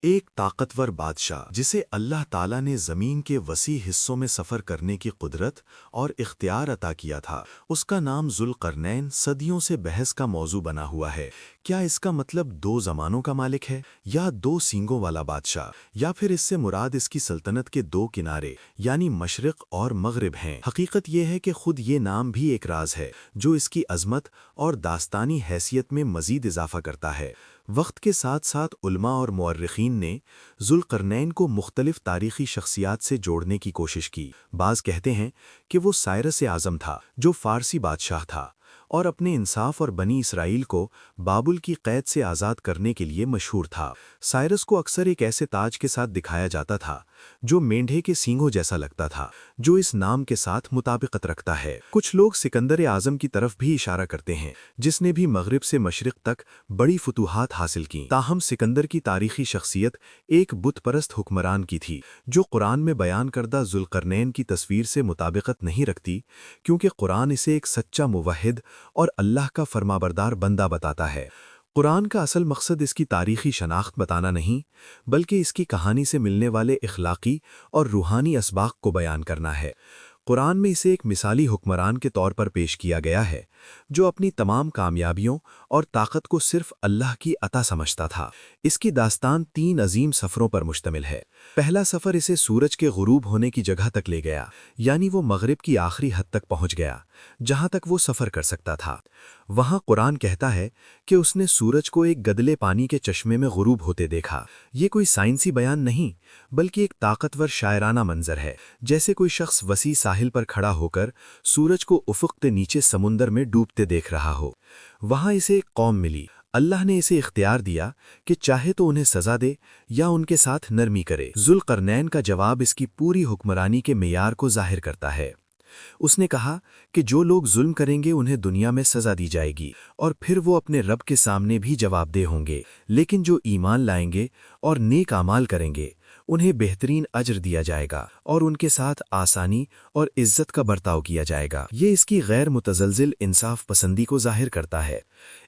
ایک طاقتور بادشاہ جسے اللہ تعالیٰ نے زمین کے وسیع حصوں میں سفر کرنے کی قدرت اور اختیار عطا کیا تھا، اس کا نام ذوالقرنین صدیوں سے بحث کا موضوع بنا ہوا ہے۔ کیا اس کا مطلب دو زمانوں کا مالک ہے، یا دو سینگوں والا بادشاہ، یا پھر اس سے مراد اس کی سلطنت کے دو کنارے یعنی مشرق اور مغرب ہیں؟ حقیقت یہ ہے کہ خود یہ نام بھی ایک راز ہے جو اس کی عظمت اور داستانی حیثیت میں مزید اضافہ کرتا ہے۔ وقت کے ساتھ ساتھ علماء اور مورخین نے ذوالقرنین کو مختلف تاریخی شخصیات سے جوڑنے کی کوشش کی۔ بعض کہتے ہیں کہ وہ سائرس اعظم تھا جو فارسی بادشاہ تھا اور اپنے انصاف اور بنی اسرائیل کو بابل کی قید سے آزاد کرنے کے لیے مشہور تھا۔ سائرس کو اکثر ایک ایسے تاج کے ساتھ دکھایا جاتا تھا جو مینڈھے کے سینگوں جیسا لگتا تھا، جو اس نام کے ساتھ مطابقت رکھتا ہے۔ کچھ لوگ سکندر اعظم کی طرف بھی اشارہ کرتے ہیں، جس نے بھی مغرب سے مشرق تک بڑی فتوحات حاصل کیں۔ تاہم سکندر کی تاریخی شخصیت ایک بت پرست حکمران کی تھی جو قرآن میں بیان کردہ ذوالقرنین کی تصویر سے مطابقت نہیں رکھتی، کیونکہ قرآن اسے ایک سچا موحد اور اللہ کا فرمانبردار بندہ بتاتا ہے۔ قرآن کا اصل مقصد اس کی تاریخی شناخت بتانا نہیں، بلکہ اس کی کہانی سے ملنے والے اخلاقی اور روحانی اسباق کو بیان کرنا ہے۔ قرآن میں اسے ایک مثالی حکمران کے طور پر پیش کیا گیا ہے جو اپنی تمام کامیابیوں اور طاقت کو صرف اللہ کی عطا سمجھتا تھا۔ اس کی داستان 3 عظیم سفروں پر مشتمل ہے۔ پہلا سفر اسے سورج کے غروب ہونے کی جگہ تک لے گیا، یعنی وہ مغرب کی آخری حد تک پہنچ گیا جہاں تک وہ سفر کر سکتا تھا۔ وہاں قرآن کہتا ہے کہ اس نے سورج کو ایک گدلے پانی کے چشمے میں غروب ہوتے دیکھا۔ یہ کوئی سائنسی بیان نہیں، بلکہ ایک طاقتور شاعرانہ منظر ہے، جیسے کوئی شخص وسیع ساحل پر کھڑا ہو کر سورج کو افق کے نیچے سمندر میں ڈوبتے دیکھ رہا ہو۔ وہاں اسے ایک قوم ملی۔ اللہ نے اسے اختیار دیا کہ چاہے تو انہیں سزا دے یا ان کے ساتھ نرمی کرے۔ ذوالقرنین کا جواب اس کی پوری حکمرانی کے معیار کو ظاہر کرتا ہے۔ اس نے کہا کہ جو لوگ ظلم کریں گے انہیں دنیا میں سزا دی جائے گی اور پھر وہ اپنے رب کے سامنے بھی جواب دہ ہوں گے، لیکن جو ایمان لائیں گے اور نیک اعمال کریں گے انہیں بہترین اجر دیا جائے گا اور ان کے ساتھ آسانی اور عزت کا برتاؤ کیا جائے گا۔ یہ اس کی غیر متزلزل انصاف پسندی کو ظاہر کرتا ہے۔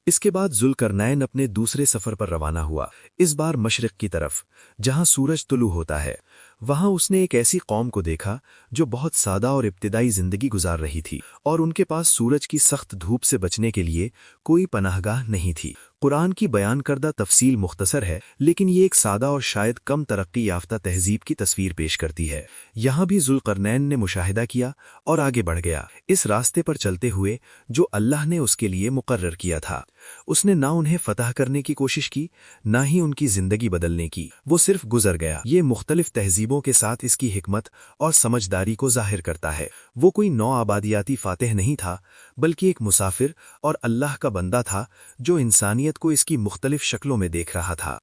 اس کے بعد ذوالقرنین اپنے دوسرے سفر پر روانہ ہوا، اس بار مشرق کی طرف جہاں سورج طلوع ہوتا ہے۔ وہاں اس نے ایک ایسی قوم کو دیکھا جو بہت سادہ اور ابتدائی زندگی گزار رہی تھی اور ان کے پاس سورج کی سخت دھوپ سے بچنے کے لیے کوئی پناہ گاہ نہیں تھی۔ قرآن کی بیان کردہ تفصیل مختصر ہے، لیکن یہ ایک سادہ اور شاید کم ترقی یافتہ تہذیب کی تصویر پیش کرتی ہے۔ یہاں بھی ذوالقرنین نے مشاہدہ کیا اور آگے بڑھ گیا، اس راستے پر چلتے ہوئے جو اللہ نے اس کے لیے مقرر کیا تھا۔ اس نے نہ انہیں فتح کرنے کی کوشش کی، نہ ہی ان کی زندگی بدلنے کی، وہ صرف گزر گیا۔ یہ مختلف تہذیبوں کے ساتھ اس کی حکمت اور سمجھداری کو ظاہر کرتا ہے۔ وہ کوئی نو آبادیاتی فاتح نہیں تھا، بلکہ ایک مسافر اور اللہ کا بندہ تھا جو انسانیت کو اس کی مختلف شکلوں میں دیکھ رہا تھا۔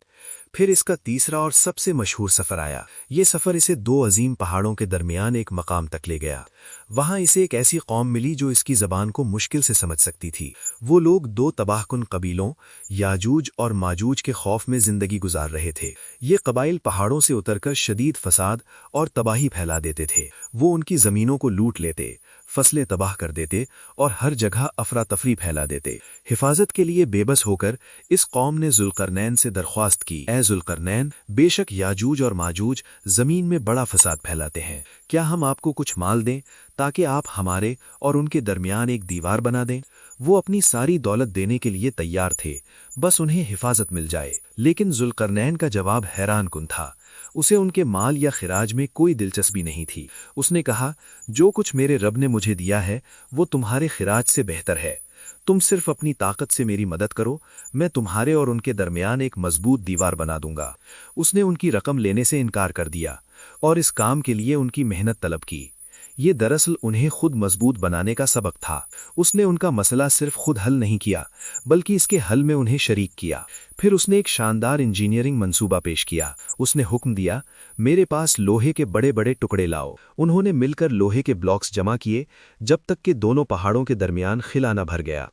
پھر اس کا تیسرا اور سب سے مشہور سفر آیا۔ یہ سفر اسے 2 عظیم پہاڑوں کے درمیان ایک مقام تک لے گیا۔ وہاں اسے ایک ایسی قوم ملی جو اس کی زبان کو مشکل سے سمجھ سکتی تھی۔ وہ لوگ 2 تباہ کن قبیلوں یاجوج اور ماجوج کے خوف میں زندگی گزار رہے تھے۔ یہ قبائل پہاڑوں سے اتر کر شدید فساد اور تباہی پھیلا دیتے تھے۔ وہ ان کی زمینوں کو لوٹ لیتے، فصلیں تباہ کر دیتے اور ہر جگہ افراتفری پھیلا دیتے۔ حفاظت کے لیے بے بس ہو کر اس قوم نے ذوالقرنین سے درخواست کی، اے ذوالقرنین، بے شک یاجوج اور ماجوج زمین میں بڑا فساد پھیلاتے ہیں، کیا ہم آپ کو کچھ مال دیں تاکہ آپ ہمارے اور ان کے درمیان ایک دیوار بنا دیں؟ وہ اپنی ساری دولت دینے کے لیے تیار تھے، بس انہیں حفاظت مل جائے۔ لیکن ذوالقرنین کا جواب حیران کن تھا۔ اسے ان کے مال یا خراج میں کوئی دلچسپی نہیں تھی۔ اس نے کہا، جو کچھ میرے رب نے مجھے دیا ہے وہ تمہارے خراج سے بہتر ہے۔ تم صرف اپنی طاقت سے میری مدد کرو، میں تمہارے اور ان کے درمیان ایک مضبوط دیوار بنا دوں گا۔ اس نے ان کی رقم لینے سے انکار کر دیا اور اس کام کے لیے ان کی محنت طلب کی۔ یہ دراصل انہیں خود مضبوط بنانے کا سبق تھا۔ اس نے ان کا مسئلہ صرف خود حل نہیں کیا، بلکہ اس کے حل میں انہیں شریک کیا۔ پھر اس نے ایک شاندار انجینئرنگ منصوبہ پیش کیا۔ اس نے حکم دیا، میرے پاس لوہے کے بڑے بڑے ٹکڑے لاؤ۔ انہوں نے مل کر لوہے کے بلاکس جمع کیے جب تک کہ دونوں پہاڑوں کے درمیان خلا نہ بھر گیا۔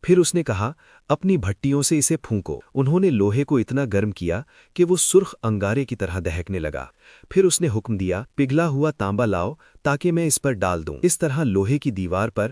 پھر اس نے کہا، اپنی بھٹیوں سے اسے پھونکو۔ انہوں نے لوہے کو اتنا گرم کیا کہ وہ سرخ انگارے کی طرح دہکنے لگا۔ پھر اس نے حکم دیا، پگھلا ہوا تانبا لاؤ تاکہ میں اس پر ڈال دوں۔ اس طرح لوہے کی دیوار پر